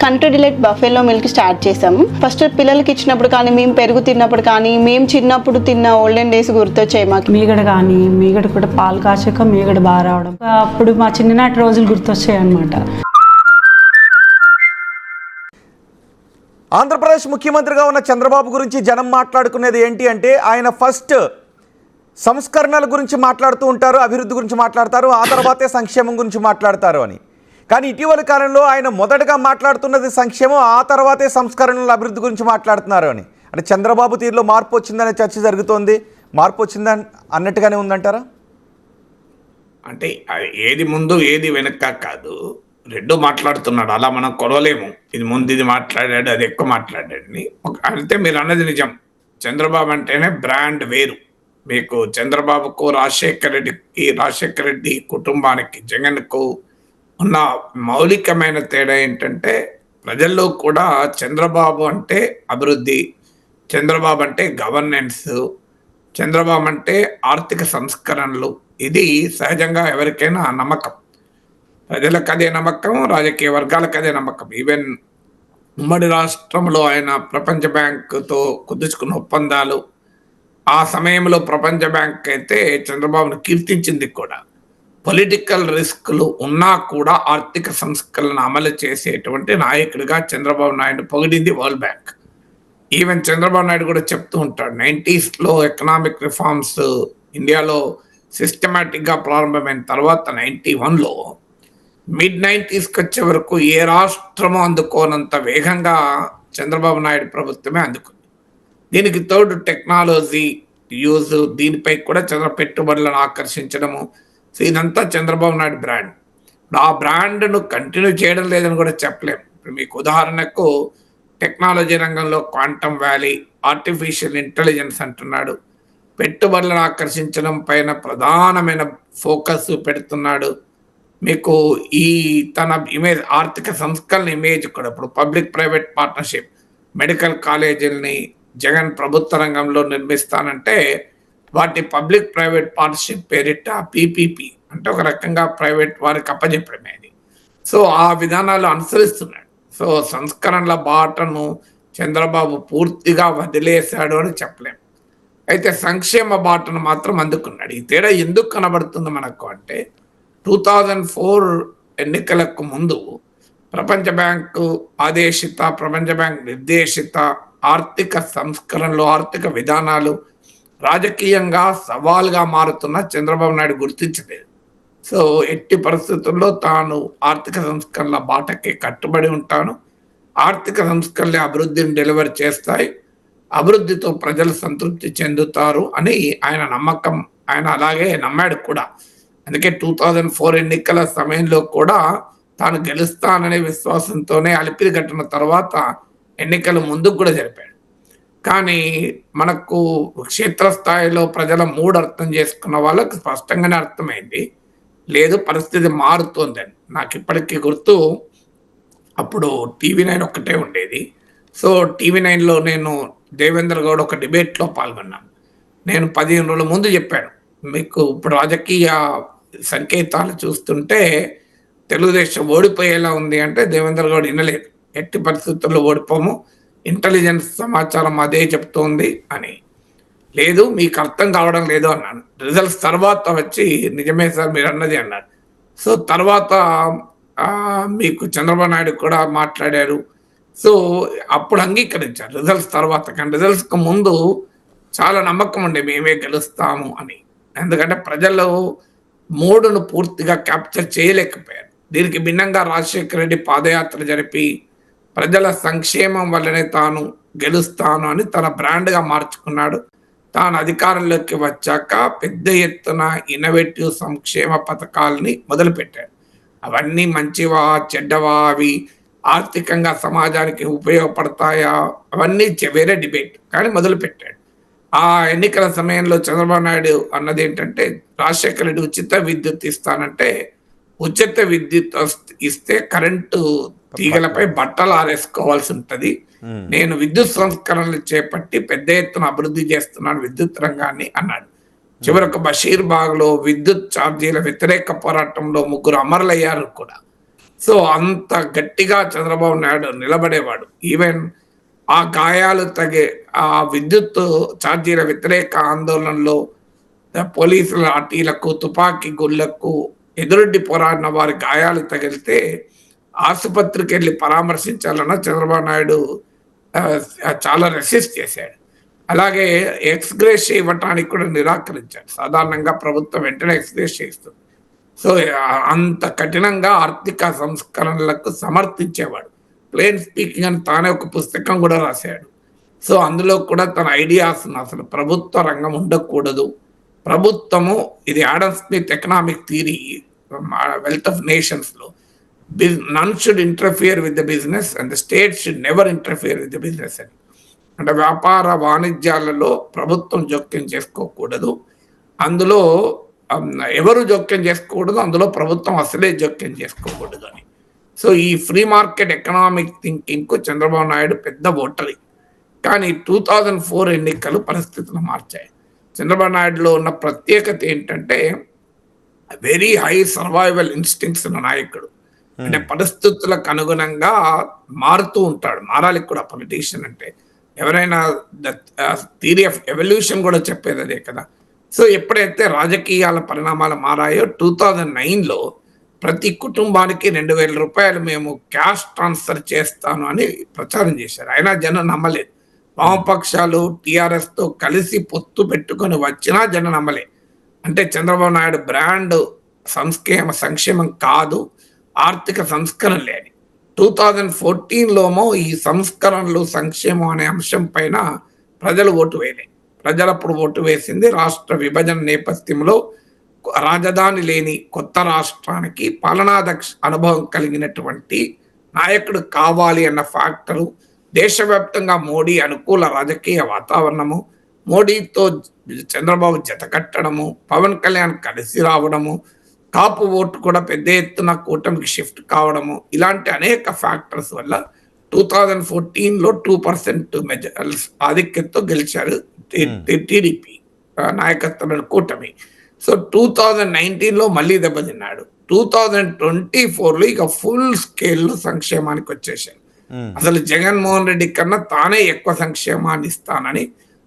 Country delight బఫేలో milk start చేసాము. First పిల్లలకి ఇచ్చినప్పుడు కానీ, మేము పెరుగు తిన్నప్పుడు కానీ, మేము చిన్నప్పుడు తిన్న ఓల్డెన్ డేస్ గుర్తొచ్చాయి మాకు. మీగడ కూడా పాలు కాచాక మీగడ బాగా రావడం, అప్పుడు మా చిన్ననాటి రోజులు గుర్తొచ్చాయి అన్నమాట. ఆంధ్రప్రదేశ్ ముఖ్యమంత్రిగా ఉన్న చంద్రబాబు గురించి జనం మాట్లాడుకునేది ఏంటి అంటే, ఆయన ఫస్ట్ సంస్కరణల గురించి మాట్లాడుతూ ఉంటారు, అభివృద్ధి గురించి మాట్లాడతారు, ఆ తర్వాతే సంక్షేమం గురించి మాట్లాడతారు అని. కానీ ఇటీవల కాలంలో ఆయన మొదటగా మాట్లాడుతున్నది సంక్షేమం, ఆ తర్వాతే సంస్కరణల అభివృద్ధి గురించి మాట్లాడుతున్నారు అని. అంటే చంద్రబాబు తీరులో మార్పు వచ్చిందనే చర్చ జరుగుతోంది. మార్పు వచ్చిందని అన్నట్టుగానే ఉందంటారా? అంటే ఏది ముందు ఏది వెనక కాదు, రెండు మాట్లాడుతున్నాడు. అలా మనం కొడవలేము, ఇది ముందు ఇది మాట్లాడాడు, అది ఎక్కువ మాట్లాడాడని. అంటే మీరు అన్నది నిజం. చంద్రబాబు అంటేనే బ్రాండ్ వేరు. మీకు చంద్రబాబుకు రాజశేఖర రెడ్డి కుటుంబానికి, జగన్కు ఉన్న మౌలికమైన తేడా ఏంటంటే, ప్రజల్లో కూడా చంద్రబాబు అంటే అభివృద్ధి, చంద్రబాబు అంటే గవర్నెన్స్, చంద్రబాబు అంటే ఆర్థిక సంస్కరణలు. ఇది సహజంగా ఎవరికైనా నమ్మకం. ప్రజలకు అదే నమ్మకం, రాజకీయ వర్గాలకు అదే నమ్మకం. ఈవెన్ ఉమ్మడి రాష్ట్రంలో ఆయన ప్రపంచ బ్యాంకుతో కుదుర్చుకున్న ఒప్పందాలు, ఆ సమయంలో ప్రపంచ బ్యాంక్ అయితే చంద్రబాబును కీర్తించింది కూడా. పొలిటికల్ రిస్కులు ఉన్నా కూడా ఆర్థిక సంస్కరణను అమలు చేసేటువంటి నాయకుడిగా చంద్రబాబు నాయుడు పొగిడింది World Bank. Even Chandrababu Naidu కూడా చెప్తూ ఉంటాడు, 90s ఎకనామిక్ రిఫార్మ్స్ ఇండియాలో సిస్టమేటిక్గా ప్రారంభమైన తర్వాత 91లో మిడ్-90sకి వచ్చే వరకు ఏ రాష్ట్రమో అందుకోనంత వేగంగా చంద్రబాబు నాయుడు ప్రభుత్వమే అందుకుంది. దీనికి తోడు టెక్నాలజీ యూజ్, దీనిపై కూడా పెట్టుబడులను ఆకర్షించడము. సో ఇదంతా చంద్రబాబు నాయుడు బ్రాండ్. ఆ బ్రాండ్ను కంటిన్యూ చేయడం లేదని కూడా చెప్పలేము. ఇప్పుడు మీకు ఉదాహరణకు టెక్నాలజీ రంగంలో క్వాంటమ్ వ్యాలీ, ఆర్టిఫిషియల్ ఇంటెలిజెన్స్ అంటున్నాడు. పెట్టుబడులను ఆకర్షించడం పైన ప్రధానమైన ఫోకస్ పెడుతున్నాడు. మీకు ఈ తన ఇమేజ్, ఆర్థిక సంస్కరణ ఇమేజ్ కూడా, ఇప్పుడు పబ్లిక్ ప్రైవేట్ పార్ట్నర్షిప్, మెడికల్ కాలేజీలని జగన్ ప్రభుత్వ రంగంలో నిర్మిస్తానంటే వాటి పబ్లిక్ ప్రైవేట్ పార్ట్నర్షిప్ పేరిట పీపీపీ అంటే ఒక రకంగా ప్రైవేట్ వారికి అప్పజెప్పడమే అది. సో ఆ విధానాలు అనుసరిస్తున్నాడు. సో సంస్కరణల బాటను చంద్రబాబు పూర్తిగా వదిలేశాడు అని చెప్పలేము. అయితే సంక్షేమ బాటను మాత్రం అందుకున్నాడు. ఈ తేడా ఎందుకు కనబడుతుంది మనకు అంటే, 2004 ఎన్నికలకు ముందు ప్రపంచ బ్యాంకు ఆదేశిత, ప్రపంచ బ్యాంక్ నిర్దేశిత ఆర్థిక సంస్కరణలు, ఆర్థిక విధానాలు రాజకీయంగా సవాల్గా మారుతున్న చంద్రబాబు నాయుడు గుర్తించలేదు. సో ఎట్టి పరిస్థితుల్లో తాను ఆర్థిక సంస్కరణల బాటకి కట్టుబడి ఉంటాను, ఆర్థిక సంస్కరణలే అభివృద్ధిని డెలివర్ చేస్తాయి, అభివృద్ధితో ప్రజలు సంతృప్తి చెందుతారు అని ఆయన నమ్మకం. ఆయన అలాగే నమ్మాడు కూడా. అందుకే 2004 ఎన్నికల సమయంలో కూడా తాను గెలుస్తాననే విశ్వాసంతోనే అలిపిరి కట్టిన తర్వాత ఎన్నికలు ముందుకు కూడా జరిపాడు. కానీ మనకు క్షేత్రస్థాయిలో ప్రజల మూడు అర్థం చేసుకున్న వాళ్ళకి స్పష్టంగానే అర్థమైంది, లేదు పరిస్థితి మారుతోందని. నాకు ఇప్పటికీ గుర్తు, అప్పుడు TV9 ఒక్కటే ఉండేది. సో TV9లో నేను దేవేంద్ర గౌడ్ ఒక డిబేట్లో పాల్గొన్నాను. నేను 15 రోజుల ముందు చెప్పాను, మీకు ఇప్పుడు రాజకీయ సంకేతాలు చూస్తుంటే తెలుగుదేశం ఓడిపోయేలా ఉంది అంటే దేవేంద్ర గౌడ్ వినలేదు. ఎట్టి పరిస్థితుల్లో ఓడిపోము, ఇంటెలిజెన్స్ సమాచారం అదే చెప్తోంది అని. లేదు మీకు అర్థం కావడం లేదు అన్నాను. రిజల్ట్స్ తర్వాత వచ్చి నిజమే సార్ మీరు అన్నది అన్నాడు. సో తర్వాత మీకు చంద్రబాబు నాయుడు కూడా మాట్లాడారు. సో అప్పుడు అంగీకరించారు రిజల్ట్స్ తర్వాత. కానీ రిజల్ట్స్కి ముందు చాలా నమ్మకం ఉండే మేమే గెలుస్తాము అని. ఎందుకంటే ప్రజలు మూడును పూర్తిగా క్యాప్చర్ చేయలేకపోయారు. దీనికి భిన్నంగా రాజశేఖర రెడ్డి పాదయాత్ర జరిపి ప్రజల సంక్షేమం వల్లనే తాను గెలుస్తాను అని తన బ్రాండ్గా మార్చుకున్నాడు. తాను అధికారంలోకి వచ్చాక పెద్ద ఎత్తున ఇన్నోవేటివ్ సంక్షేమ పథకాలని మొదలుపెట్టాడు. అవన్నీ మంచివా చెడ్డవా, అవి ఆర్థికంగా సమాజానికి ఉపయోగపడతాయా, అవన్నీ వేరే డిబేట్, కానీ మొదలుపెట్టాడు. ఆ ఎన్నికల సమయంలో చంద్రబాబు నాయుడు అన్నది ఏంటంటే, రాజశేఖర రెడ్డి ఉచిత విద్యుత్ ఇస్తానంటే, ఉచిత విద్యుత్ ఇస్తే కరెంటు తీగలపై బట్టలు ఆరేసుకోవాల్సి ఉంటుంది, నేను విద్యుత్ సంస్కరణలు చేపట్టి పెద్ద ఎత్తున అభివృద్ధి చేస్తున్నాను విద్యుత్ రంగాన్ని అన్నాడు. చివరకు బషీర్బాగ్లో విద్యుత్ ఛార్జీల వ్యతిరేక పోరాటంలో 3 అమరులయ్యారు కూడా. సో అంత గట్టిగా చంద్రబాబు నాయుడు నిలబడేవాడు. ఈవెన్ ఆ గాయాలు ఆ విద్యుత్ ఛార్జీల వ్యతిరేక ఆందోళనలో పోలీసుల లాఠీలకు, తుపాకీ గుళ్లకు ఎదురొడ్డి పోరాడిన వారి గాయాలు తగిలితే ఆసుపత్రికి వెళ్ళి పరామర్శించాలన్న చంద్రబాబు నాయుడు చాలా రెసిస్ట్ చేశాడు. అలాగే ఎక్స్గ్రేస్ ఇవ్వటానికి కూడా నిరాకరించాడు. సాధారణంగా ప్రభుత్వం వెంటనే ఎక్స్గ్రేస్ చేస్తుంది. సో అంత కఠినంగా ఆర్థిక సంస్కరణలకు సమర్థించేవాడు. ప్లేన్ స్పీకింగ్ అని తానే ఒక పుస్తకం కూడా రాశాడు. సో అందులో కూడా తన ఐడియాస్ అసలు ప్రభుత్వ రంగం ఉండకూడదు, ప్రభుత్వము ఇది Adam Smith economic theory Wealth of Nations లో none should interfere with the business and the state should never interfere with the business అని. అంటే వ్యాపార వాణిజ్యాలలో ప్రభుత్వం జోక్యం చేసుకోకూడదు, అందులో ఎవరు జోక్యం చేసుకోకూడదు, అందులో ప్రభుత్వం అసలే జోక్యం చేసుకోకూడదు అని. సో ఈ ఫ్రీ మార్కెట్ ఎకనామిక్ థింకింగ్కు చంద్రబాబు నాయుడు పెద్ద ఓటరి. కానీ 2004 ఎన్నికలు పరిస్థితులు మార్చాయి. చంద్రబాబు నాయుడులో ఉన్న ప్రత్యేకత ఏంటంటే వెరీ హై సర్వైవల్ ఇన్స్టింక్ట్స్ ఉన్న నాయకుడు. అంటే పరిస్థితులకు అనుగుణంగా మారుతూ ఉంటాడు. మారాలి కూడా పొలిటీషియన్ అంటే. ఎవరైనా థియరీ ఆఫ్ ఎవల్యూషన్ కూడా చెప్పేది అదే కదా. సో ఎప్పుడైతే రాజకీయాల పరిణామాలు మారాయో 2009లో ప్రతి కుటుంబానికి 2,000 రూపాయలు మేము క్యాష్ ట్రాన్స్ఫర్ చేస్తాను అని ప్రచారం చేశారు. అయినా జనం నమ్మలేదు. వామపక్షాలు టీఆర్ఎస్తో కలిసి పొత్తు పెట్టుకొని వచ్చినా జనం నమ్మలేదు. అంటే చంద్రబాబు నాయుడు బ్రాండ్ సంక్షేమం కాదు, ఆర్థిక సంస్కరణలే అని. 2014లోమో ఈ సంస్కరణలు సంక్షేమం అనే అంశం పైన ప్రజలు ఓటు వేయలేదు. ప్రజలప్పుడు ఓటు వేసింది రాష్ట్ర విభజన నేపథ్యంలో రాజధాని లేని కొత్త రాష్ట్రానికి పాలనాదక్ష అనుభవం కలిగినటువంటి నాయకుడు కావాలి అన్న ఫ్యాక్టరు, దేశవ్యాప్తంగా మోడీ అనుకూల రాజకీయ వాతావరణము, మోడీతో చంద్రబాబు జతకట్టడము, పవన్ కళ్యాణ్ కలిసి రావడము, కాపు ఓటు కూడా పెద్ద ఎత్తున కూటమికి షిఫ్ట్ కావడము, ఇలాంటి అనేక ఫ్యాక్టర్స్ వల్ల 2014లో 2% ఆధిక్యతతో గెలిచారు టీడీపీ నాయకత్వంలో కూటమి. సో 2019లో మళ్ళీ దెబ్బతిన్నాడు. 2024లో ఇక ఫుల్ స్కేల్లో సంక్షేమానికి వచ్చేసాడు. అసలు జగన్మోహన్ రెడ్డి కన్నా తానే ఎక్కువ సంక్షేమాన్ని ఇస్తానని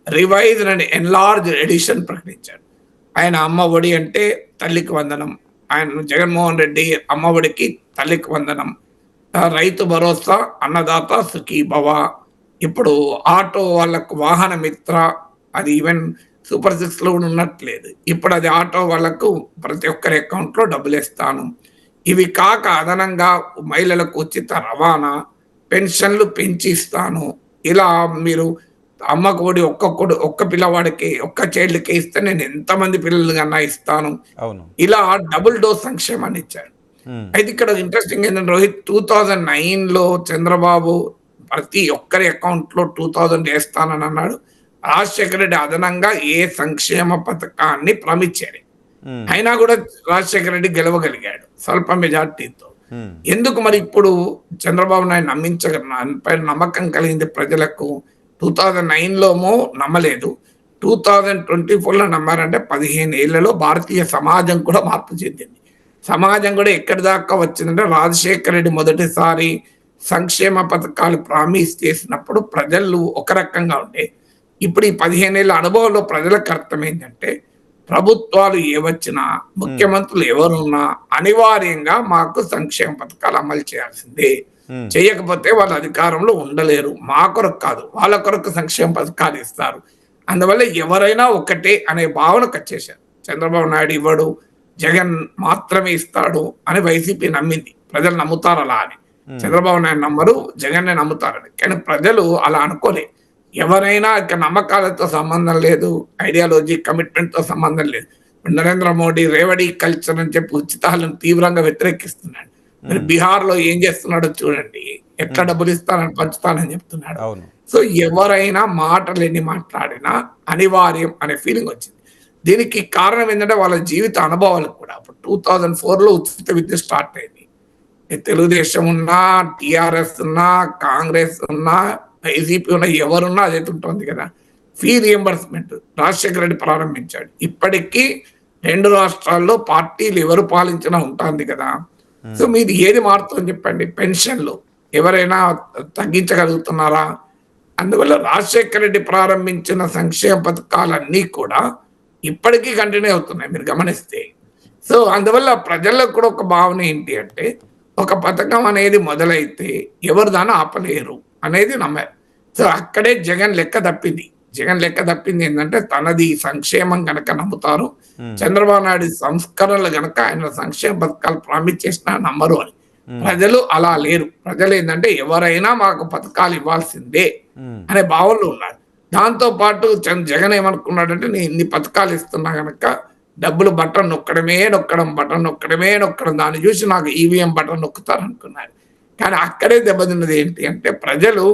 రివైజ్డ్ అండ్ ఎన్లార్జ్ ఎడిషన్ ప్రకటించాడు. ఆయన అమ్మ ఒడి అంటే తల్లికి వందనం, ఆయన జగన్మోహన్ రెడ్డి అమ్మ ఒడికి తల్లికి వందనం, రైతు భరోసా, అన్నదాత సుఖీభవ, ఇప్పుడు ఆటో వాళ్ళకు వాహన మిత్ర, అది ఈవెన్ సూపర్ 6లో కూడా ఉన్నట్లేదు, ఇప్పుడు అది ఆటో వాళ్ళకు ప్రతి ఒక్కరి అకౌంట్లో డబ్బులు ఇస్తాను. ఇవి కాక అదనంగా మహిళలకు ఉచిత రవాణా, పెన్షన్లు పెంచి ఇస్తాను. ఇలా మీరు అమ్మకు ఒడి ఒక్క పిల్లవాడికి ఒక్క చైల్డ్కి ఇస్తే నేను ఎంతమంది పిల్లలు కన్నా ఇస్తాను. ఇలా డబుల్ డోస్ సంక్షేమాన్ని ఇచ్చాడు. అయితే ఇక్కడ ఇంట్రెస్టింగ్ ఏంటంటే రోహిత్, 2009లో చంద్రబాబు ప్రతి ఒక్కరి అకౌంట్లో 2000 వేస్తానని అన్నాడు. రాజశేఖర రెడ్డి అదనంగా ఏ సంక్షేమ పథకాన్ని ప్రమించాడు. అయినా కూడా రాజశేఖర రెడ్డి గెలవగలిగాడు స్వల్ప మెజార్టీతో. ఎందుకు మరి ఇప్పుడు చంద్రబాబు నాయుడు పైన నమ్మకం కలిగింది ప్రజలకు? 2009లోమో నమ్మలేదు, 2024లో నమ్మారంటే 15 ఏళ్లలో భారతీయ సమాజం కూడా మార్పు చెందింది. సమాజం కూడా ఎక్కడి దాకా వచ్చిందంటే రాజశేఖర రెడ్డి మొదటిసారి సంక్షేమ పథకాలు ప్రామిస్ చేసినప్పుడు ప్రజలు ఒక రకంగా ఉండే, ఇప్పుడు ఈ 15 ఏళ్ల అనుభవంలో ప్రజలకు అర్థమైందంటే ప్రభుత్వాలు ఏవచ్చినా ముఖ్యమంత్రులు ఎవరున్నా అనివార్యంగా మాకు సంక్షేమ పథకాలు అమలు చేయాల్సిందే, చేయకపోతే వాళ్ళ అధికారంలో ఉండలేరు, మా కొరకు కాదు వాళ్ళ కొరకు సంక్షేమ పథకాలు ఇస్తారు, అందువల్ల ఎవరైనా ఒకటే అనే భావనకు వచ్చేసారు. చంద్రబాబు నాయుడు ఇవ్వడు, జగన్ మాత్రమే ఇస్తాడు అని వైసీపీ నమ్మింది. ప్రజలు నమ్ముతారు అలా అని. చంద్రబాబు నాయుడు నమ్మరు, జగన్నే నమ్ముతారని. కానీ ప్రజలు అలా అనుకోలే. ఎవరైనా ఇక నమ్మకాలతో సంబంధం లేదు, ఐడియాలజీ కమిట్మెంట్తో సంబంధం లేదు. నరేంద్ర మోడీ రేవడి కల్చర్ అని చెప్పి ఉచితాలను తీవ్రంగా వ్యతిరేకిస్తున్నాడు. మరి బీహార్లో ఏం చేస్తున్నాడో చూడండి, ఎట్లా డబ్బులు ఇస్తానని పంచుతానని చెప్తున్నాడు. సో ఎవరైనా మాటలు ఎన్ని మాట్లాడినా అనివార్యం అనే ఫీలింగ్ వచ్చింది. దీనికి కారణం ఏంటంటే వాళ్ళ జీవిత అనుభవాలు కూడా. అప్పుడు 2004లో ఉచిత విద్య స్టార్ట్ అయింది. తెలుగుదేశం ఉన్నా, టిఆర్ఎస్ ఉన్నా, కాంగ్రెస్ ఉన్నా, వైసీపీ ఉన్నా, ఎవరున్నా అదైతే ఉంటుంది కదా. ఫీ రియంబర్స్మెంట్ రాజశేఖర రెడ్డి ప్రారంభించాడు. ఇప్పటికీ 2 రాష్ట్రాల్లో పార్టీలు ఎవరు పాలించినా ఉంటుంది కదా. సో మీరు ఏది మారుతుందని చెప్పండి. పెన్షన్లు ఎవరైనా తగ్గించగలుగుతున్నారా? అందువల్ల రాజశేఖర రెడ్డి ప్రారంభించిన సంక్షేమ పథకాలన్నీ కూడా ఇప్పటికీ కంటిన్యూ అవుతున్నాయి మీరు గమనిస్తే. సో అందువల్ల ప్రజల్లో కూడా ఒక భావన ఏంటి అంటే, ఒక పథకం అనేది మొదలైతే ఎవరు దాన్ని ఆపలేరు అనేది నమ్మారు. సో అక్కడే జగన్ లెక్క తప్పింది. జగన్ లెక్క తప్పింది ఏంటంటే, తనది సంక్షేమం గనక నమ్ముతారు, చంద్రబాబు నాయుడు సంస్కరణలు గనక ఆయన సంక్షేమ పథకాలు ప్రామిస్ చేసినా నమ్మరు అని. ప్రజలు అలా లేరు. ప్రజలు ఏంటంటే ఎవరైనా మాకు పథకాలు ఇవ్వాల్సిందే అనే భావనలో ఉన్నారు. దాంతో పాటు జగన్ ఏమనుకున్నాడంటే, నేను ఇన్ని పథకాలు ఇస్తున్నా గనక డబ్బులు బటన్ నొక్కడం దాన్ని చూసి నాకు ఈవీఎం బటన్ నొక్కుతారు అనుకున్నారు. కానీ అక్కడే దెబ్బతిన్నది ఏంటి అంటే, ప్రజల్లో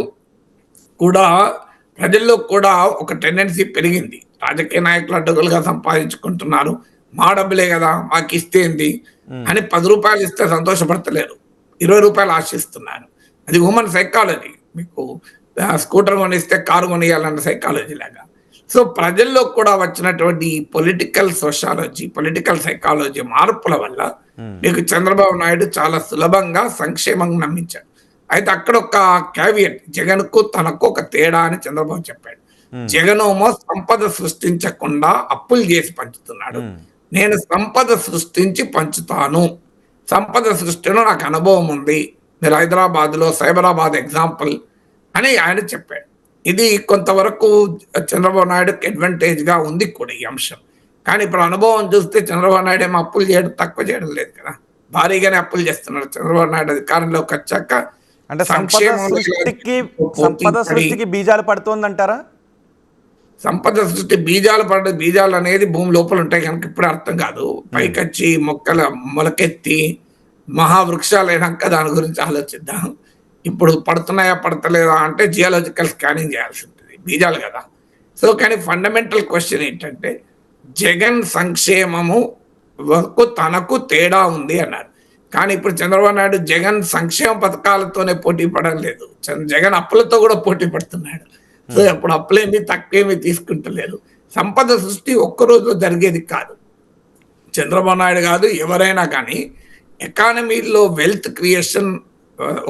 కూడా ఒక టెండెన్సీ పెరిగింది. రాజకీయ నాయకులు అడ్డగోలుగా సంపాదించుకుంటున్నారు, మా డబ్బులే కదా మాకు ఇస్తేంది అని 10 రూపాయలు ఇస్తే సంతోషపడతలేరు, 20 రూపాయలు ఆశిస్తున్నారు. అది హ్యూమన్ సైకాలజీ. మీకు స్కూటర్ కొనిస్తే కారు కొనియాలన్న సైకాలజీ లాగా. సో ప్రజల్లో కూడా వచ్చినటువంటి పొలిటికల్ సైకాలజీ మార్పుల వల్ల మీకు చంద్రబాబు నాయుడు చాలా సులభంగా సంక్షేమం నమ్మించాడు. అయితే అక్కడ ఒక క్యావియట్, జగన్ కు తనకు ఒక తేడా అని చంద్రబాబు చెప్పాడు. జగనేమో సంపద సృష్టించకుండా అప్పులు చేసి పంచుతున్నాడు, నేను సంపద సృష్టించి పంచుతాను, సంపద సృష్టిలో నాకు అనుభవం ఉంది, మీరు హైదరాబాద్ లో సైబరాబాద్ ఎగ్జాంపుల్ అని ఆయన చెప్పాడు. ఇది కొంతవరకు చంద్రబాబు నాయుడుకి అడ్వాంటేజ్ గా ఉంది కూడా ఈ అంశం. కానీ ఇప్పుడు అనుభవం చూస్తే చంద్రబాబు నాయుడు ఏమో అప్పులు చేయడం తక్కువ చేయడం లేదు కదా, భారీగానే అప్పులు చేస్తున్నారు. చంద్రబాబు నాయుడు అధికారంలోకి వచ్చాక అంటే సంపద సృష్టికి బీజాలు పడుతోందంటారా? సంపద సృష్టి బీజాలు అనేది భూమి లోపల ఉంటాయి కనుక ఇప్పుడు అర్థం కాదు. పైకొచ్చి మొలకెత్తి మహావృక్షాలు అయినాక దాని గురించి ఆలోచిద్దాం. ఇప్పుడు పడుతున్నాయా పడతలేదా అంటే జియాలజికల్ స్కానింగ్ చేయాల్సి ఉంటుంది, బీజాలు కదా. సో కానీ ఫండమెంటల్ క్వశ్చన్ ఏంటంటే, జగన్ సంక్షేమము వరకు తనకు తేడా ఉంది అన్నారు. కానీ ఇప్పుడు చంద్రబాబు నాయుడు జగన్ సంక్షేమ పథకాలతోనే పోటీ పడడం లేదు, జగన్ అప్పులతో కూడా పోటీ పడుతున్నాడు. సో ఇప్పుడు అప్పులేమి తక్కువేమి తీసుకుంటలేరు. సంపద సృష్టి ఒక్కరోజు జరిగేది కాదు. చంద్రబాబు నాయుడు కాదు ఎవరైనా కానీ ఎకానమీలో వెల్త్ క్రియేషన్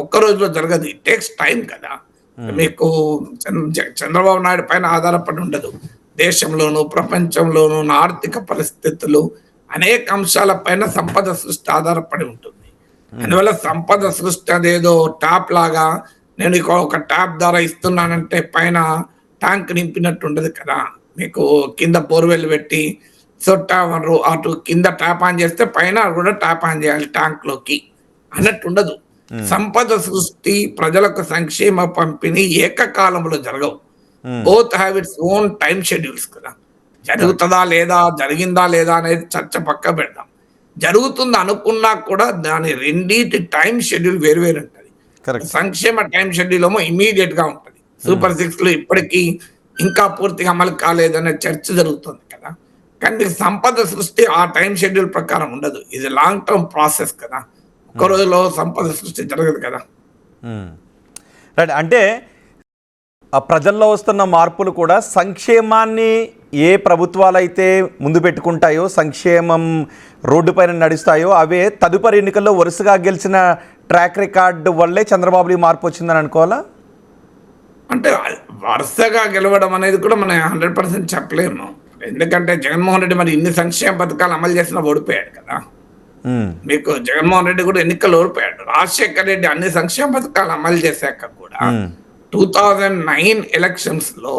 ఒక్క రోజులో జరగదు, ఇట్ టేక్స్ టైం కదా. మీకు చంద్రబాబు నాయుడు పైన ఆధారపడి ఉండదు. దేశంలోను ప్రపంచంలోను ఆర్థిక పరిస్థితులు అనేక అంశాల పైన సంపద సృష్టి ఆధారపడి ఉంటుంది. అందువల్ల సంపద సృష్టి అదేదో ట్యాప్ లాగా నేను ఒక ట్యాప్ ద్వారా ఇస్తున్నానంటే పైన ట్యాంక్ నింపినట్టు ఉండదు కదా. మీకు కింద బోర్వెల్ పెట్టి సో అటు కింద ట్యాప్ ఆన్ చేస్తే పైన కూడా ట్యాప్ ఆన్ చేయాలి ట్యాంక్ లోకి అన్నట్టు ఉండదు. సంపద సృష్టి ప్రజలకు సంక్షేమ పంపిణీ ఏకకాలంలో జరగవు. Both have its own time schedules కదా. జరిగిందా లేదా అనేది చర్చ పక్క పెడదాం. జరుగుతుంది అనుకున్నా కూడా దాని రెండింటి టైం షెడ్యూల్ వేరు ఉంటుంది. సంక్షేమ టైం షెడ్యూల్ ఏమో ఇమీడియట్ గా ఉంటుంది. సూపర్ 6 లో ఇప్పటికీ ఇంకా పూర్తిగా అమలు కాలేదనే చర్చ జరుగుతుంది కదా. కానీ సంపద సృష్టి ఆ టైం షెడ్యూల్ ప్రకారం ఉండదు, ఇది లాంగ్ టర్మ్ ప్రాసెస్ కదా. ఒక్క రోజులో సంపద సృష్టి జరగదు కదా. రైట్. అంటే ఆ ప్రజల్లో వస్తున్న మార్పులు కూడా సంక్షేమాన్ని ఏ ప్రభుత్వాలు అయితే ముందు పెట్టుకుంటాయో, సంక్షేమం రోడ్డు పైన నడుస్తాయో అవే తదుపరి ఎన్నికల్లో వరుసగా గెలిచిన ట్రాక్ రికార్డు వల్లే చంద్రబాబు మార్పు వచ్చిందని అనుకోవాలా? అంటే వరుసగా గెలవడం అనేది కూడా మనం 100% చెప్పలేము. ఎందుకంటే జగన్మోహన్ రెడ్డి మరి ఇన్ని సంక్షేమ పథకాలు అమలు చేసినా ఓడిపోయాడు కదా. మీకు జగన్మోహన్ రెడ్డి కూడా ఎన్నికలు ఓడిపోయాడు. రాజశేఖర రెడ్డి అన్ని సంక్షేమ పథకాలు అమలు చేశాక కూడా 2009 ఎలక్షన్స్ లో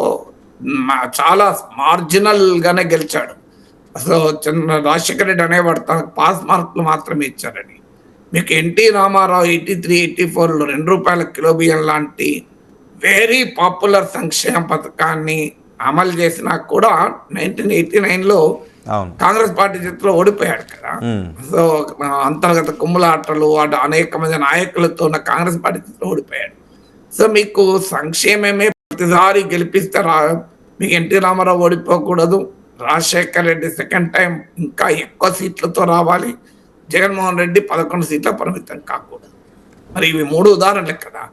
చాలా మార్జినల్ గానే గెలిచాడు. అసలు రాజశేఖర రెడ్డి అనేవాడు తనకు పాస్ మార్కులు మాత్రమే ఇచ్చారని. మీకు ఎన్టీ రామారావు 83, 84లో 2 రూపాయల కిలో బియ్యం లాంటి వెరీ పాపులర్ సంక్షేమ పథకాన్ని అమలు చేసినా కూడా 1989లో కాంగ్రెస్ పార్టీ చేతిలో ఓడిపోయాడు కదా. సో అంతర్గత కుమ్ములాటలు అనేక మంది నాయకులతో ఉన్న కాంగ్రెస్ పార్టీ చేతిలో ఓడిపోయాడు. సో మీకు సంక్షేమమే ప్రతిసారి గెలిపిస్తే మీకు ఎన్టీ రామారావు ఓడిపోకూడదు, రాజశేఖర్ రెడ్డి సెకండ్ టైం ఇంకా ఎక్కువ సీట్లతో రావాలి, జగన్మోహన్ రెడ్డి 11 సీట్ల పరిమితం కాకూడదు. మరి ఇవి 3 ఉదాహరణలు కదా.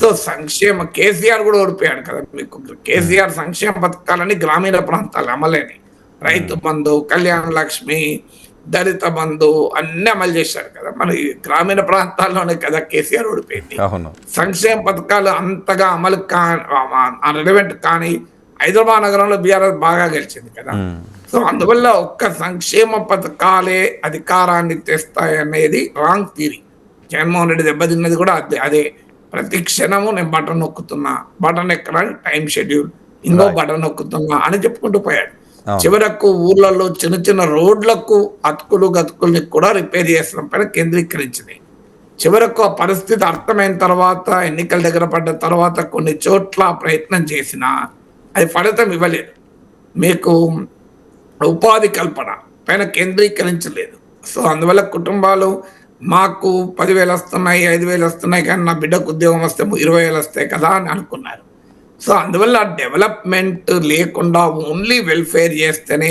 సో సంక్షేమ కేసీఆర్ కూడా ఓడిపోయాడు కదా. మీకు కేసీఆర్ సంక్షేమ పథకాలని గ్రామీణ ప్రాంతాలు అమలేని, రైతు బంధు, కళ్యాణ లక్ష్మి, దళిత బంధు అన్ని అమలు చేశారు కదా. మన ఈ గ్రామీణ ప్రాంతాల్లోనే కదా కేసీఆర్ ఓడిపోయింది. అవును. సంక్షేమ పథకాలు అంతగా అమలు రెలవెంట్ కానీ హైదరాబాద్ నగరంలో బీఆర్ఎస్ బాగా గెలిచింది కదా. సో అందువల్ల ఒక్క సంక్షేమ పథకాలే అధికారాన్ని తెస్తాయనేది రాంగ్ థియరీ. జగన్మోహన్ రెడ్డి దెబ్బతిన్నది కూడా అదే. ప్రతి క్షణము నేను బటన్ నొక్కుతున్నా, బటన్ ఎక్కడానికి టైం షెడ్యూల్, ఇంకో బటన్ నొక్కుతున్నా అని చెప్పుకుంటూ పోయాడు. చివరకు ఊర్లలో చిన్న చిన్న రోడ్లకు అతుకులు గతుకుల్ని కూడా రిపేర్ చేసిన పైన కేంద్రీకరించింది. చివరకు ఆ పరిస్థితి అర్థమైన తర్వాత, ఎన్నికల దగ్గర పడ్డ తర్వాత కొన్ని చోట్ల ప్రయత్నం చేసినా అది ఫలితం ఇవ్వలేదు. మీకు ఉపాధి కల్పన పైన కేంద్రీకరించలేదు. సో అందువల్ల కుటుంబాలు మాకు 10,000 వస్తున్నాయి, 5,000 వస్తున్నాయి, కానీ నా బిడ్డకు ఉద్యోగం వస్తే 20,000 వస్తాయి కదా అని అనుకున్నారు. సో అందువల్ల డెవలప్మెంట్ లేకుండా ఓన్లీ వెల్ఫేర్ చేస్తేనే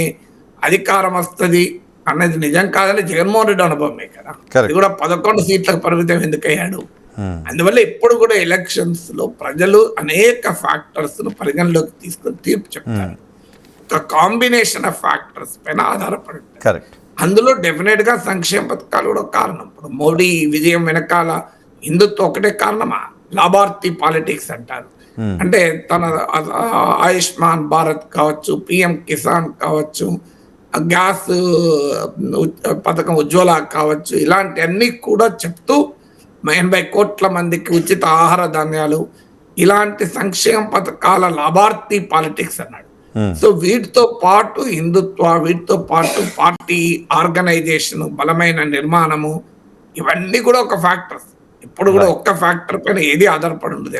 అధికారం వస్తుంది అన్నది నిజం కాదని జగన్మోహన్ రెడ్డి అనుభవమే కదా. అది కూడా 11 సీట్లకు పరిమితం ఎందుకయ్యాడు. అందువల్ల ఇప్పుడు కూడా ఎలక్షన్స్ లో ప్రజలు అనేక ఫ్యాక్టర్స్ ను పరిగణలోకి తీసుకొని తీర్పు చెప్తారు. ఒక కాంబినేషన్ ఆఫ్ ఫ్యాక్టర్స్ పైన ఆధారపడి ఉంటారు. అందులో డెఫినెట్ గా సంక్షేమ పథకాలు కూడా కారణం. ఇప్పుడు మోడీ విజయం వెనకాల హిందుత్వం ఒకటే కారణమా? లాభార్థి పాలిటిక్స్ అంటారు. అంటే తన ఆయుష్మాన్ భారత్ కావచ్చు, పిఎం కిసాన్ కావచ్చు, గ్యాస్ పథకం ఉజ్వల కావచ్చు, ఇలాంటివన్నీ కూడా చెప్తూ 80 కోట్ల మందికి ఉచిత ఆహార ధాన్యాలు, ఇలాంటి సంక్షేమ పథకాల లాభార్థి పాలిటిక్స్ అన్నాడు. సో వీటితో పాటు హిందుత్వ, వీటితో పాటు పార్టీ ఆర్గనైజేషన్, బలమైన నిర్మాణము, ఇవన్నీ కూడా ఒక ఫ్యాక్టర్స్. ఇప్పుడు కూడా ఒక్క ఫ్యాక్టర్ పైన ఏది ఆధారపడి ఉండదు.